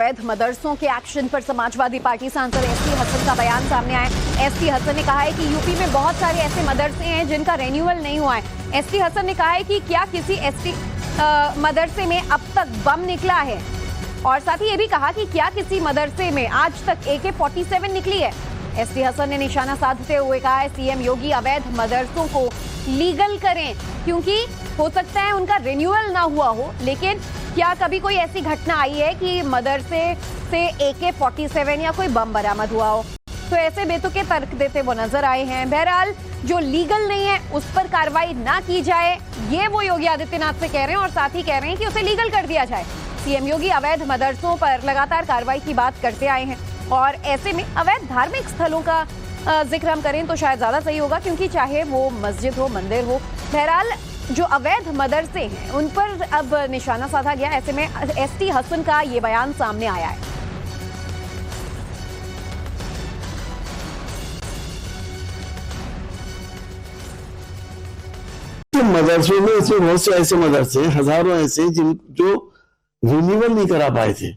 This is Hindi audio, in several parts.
अवैध मदरसों के एक्शन पर समाजवादी पार्टी सांसद एसटी हसन का बयान सामने आया। एसटी हसन ने कहा है कि यूपी में बहुत सारे ऐसे मदरसे हैं जिनका रिन्यूअल नहीं हुआ है। एसटी हसन ने कहा है कि क्या किसी एसटी मदरसे में अब तक बम निकला है, और साथ ही ये भी कहा कि क्या किसी मदरसे में आज तक AK-47 निकली है। एसटी हसन ने निशाना साधते हुए कहा है सीएम योगी अवैध मदरसों को लीगल करें, क्योंकि हो सकता है उनका रिन्यूअल ना हुआ हो, लेकिन क्या कभी कोई ऐसी घटना आई है कि मदरसे से AK-47 या कोई बम बरामद हुआ हो। तो ऐसे बेतुके तर्क देते वो नजर आए हैं। बहरहाल जो लीगल नहीं है उस पर कार्रवाई ना की जाए, ये वो योगी आदित्यनाथ से कह रहे हैं, और साथ ही कह रहे हैं कि उसे लीगल कर दिया जाए। सीएम योगी अवैध मदरसों पर लगातार कार्रवाई की बात करते आए हैं, और ऐसे में अवैध धार्मिक स्थलों का जिक्र हम करें तो शायद ज्यादा सही होगा, क्योंकि चाहे वो मस्जिद हो, मंदिर हो, बहरहाल जो अवैध मदरसे हैं उन पर अब निशाना साधा गया। ऐसे में एसटी हसन का ये बयान सामने आया है। मदरसों में ऐसे बहुत से ऐसे मदरसे, हजारों ऐसे जो रिन्यूअल नहीं करा पाए थे,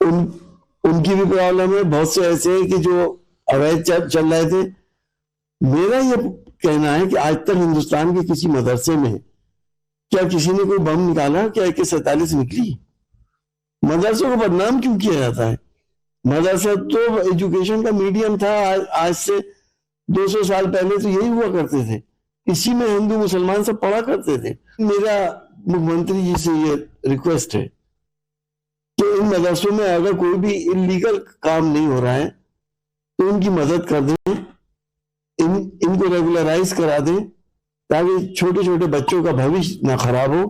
उनकी भी प्रॉब्लम है। बहुत से ऐसे हैं कि जो अवैध चल रहे थे। मेरा ये कहना है कि आज तक हिंदुस्तान के किसी मदरसे में क्या किसी ने कोई बम निकाला? क्या AK-47 निकली? मदरसों को बदनाम क्यों किया जाता है? मदरसा तो एजुकेशन का मीडियम था। आज से 200 साल पहले तो यही हुआ करते थे। इसी में हिंदू मुसलमान सब पढ़ा करते थे। मेरा मुख्यमंत्री जी से ये रिक्वेस्ट है कि इन मदरसों में अगर कोई भी इलीगल काम नहीं हो रहा है तो उनकी मदद कर दें, इनको रेगुलराइज करा दें, ताकि छोटे छोटे बच्चों का भविष्य ना खराब हो।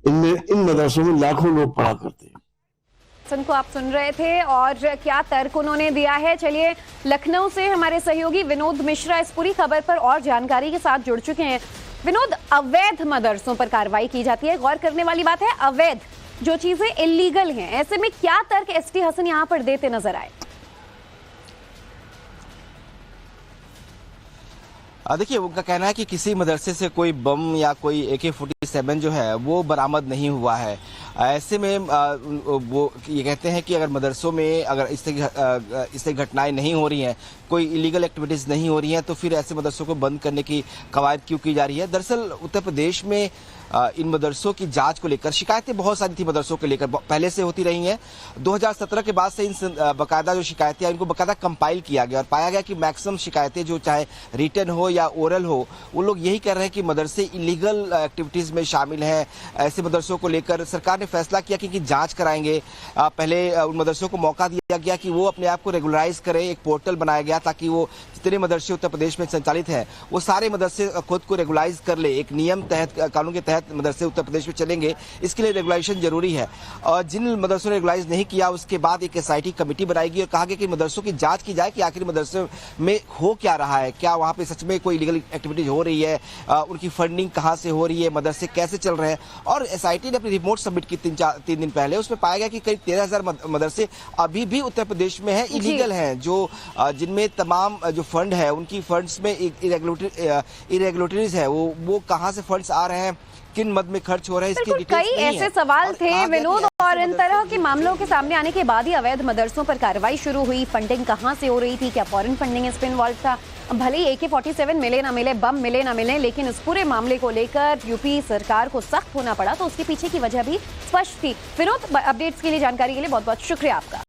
इन मदरसों में लाखों लोग पढ़ा करते हैं। को आप सुन रहे थे, और क्या तर्क उन्होंने दिया है। चलिए, लखनऊ से हमारे सहयोगी विनोद मिश्रा इस पूरी खबर पर और जानकारी के साथ जुड़ चुके हैं। विनोद, अवैध मदरसों पर कार्रवाई की जाती है, गौर करने वाली बात है अवैध, जो चीजें इलीगल हैं, ऐसे में क्या तर्क एसटी हसन यहाँ पर देते नजर आए? देखिए, उनका कहना है कि किसी मदरसे से कोई बम या कोई AK-47 जो है वो बरामद नहीं हुआ है। ऐसे में वो ये कहते हैं कि अगर मदरसों में अगर इससे घटनाएं नहीं हो रही हैं, कोई इलीगल एक्टिविटीज़ नहीं हो रही हैं, तो फिर ऐसे मदरसों को बंद करने की कवायद क्यों की जा रही है। दरअसल उत्तर प्रदेश में इन मदरसों की जांच को लेकर शिकायतें बहुत सारी थी, मदरसों को लेकर पहले से होती रही हैं। 2017 के बाद से इन बाकायदा जो शिकायतें हैं इनको बाकायदा कंपाइल किया गया, और पाया गया कि मैक्सिमम शिकायतें जो चाहे रिटन हो या ओरल हो, वो लोग यही कर रहे हैं कि मदरसे इलीगल एक्टिविटीज़ में शामिल हैं। ऐसे मदरसों को लेकर सरकार ने फैसला किया कि जांच कराएंगे। पहले उन मदरसों को मौका दिया गया कि वो अपने आप को रेगुलराइज करें। एक पोर्टल बनाया गया ताकि वो जितने मदरसे उत्तर प्रदेश में संचालित हैं वो सारे मदरसे खुद को रेगुलाइज कर ले। एक नियम तहत, कानून के तहत मदरसे उत्तर प्रदेश में चलेंगे, इसके लिए रेगुलेशन जरूरी है। और जिन मदरसों ने रेगुलाइज नहीं किया उसके बाद एक SIT कमेटी बनाएगी, और कहा गया कि मदरसों की जांच की जाए कि आखिर मदरसे में हो क्या रहा है, क्या वहाँ पे सच में कोई इलीगल एक्टिविटीज हो रही है, उनकी फंडिंग कहाँ से हो रही है, मदरसे कैसे चल रहे हैं। और SIT ने अपनी रिपोर्ट सबमिट की 3 दिन पहले। उसमें पाया गया कि करीब 13,000 मदरसे अभी भी उत्तर प्रदेश में है, इलीगल हैं, जो जिनमें तमाम जो फंड है उनकी फंड्स में इरेगुलरिटीज है, वो कहाँ से फंड्स आ रहे हैं, किन मद में खर्च हो रहे हैं, इसकी डिटेल्स कई ऐसे सवाल थे विनोद, और इन तरह के मामलों के सामने आने के बाद ही अवैध मदरसों पर कार्रवाई शुरू हुई। फंडिंग कहां से हो रही थी, क्या फॉरेन फंडिंग इसमें इन्वॉल्व था? भले ही AK-47 मिले ना मिले, बम मिले ना मिले, लेकिन इस पूरे मामले को लेकर यूपी सरकार को सख्त होना पड़ा, तो उसके पीछे की वजह भी स्पष्ट थी। विनोद, अपडेट्स के लिए, जानकारी के लिए बहुत बहुत शुक्रिया आपका।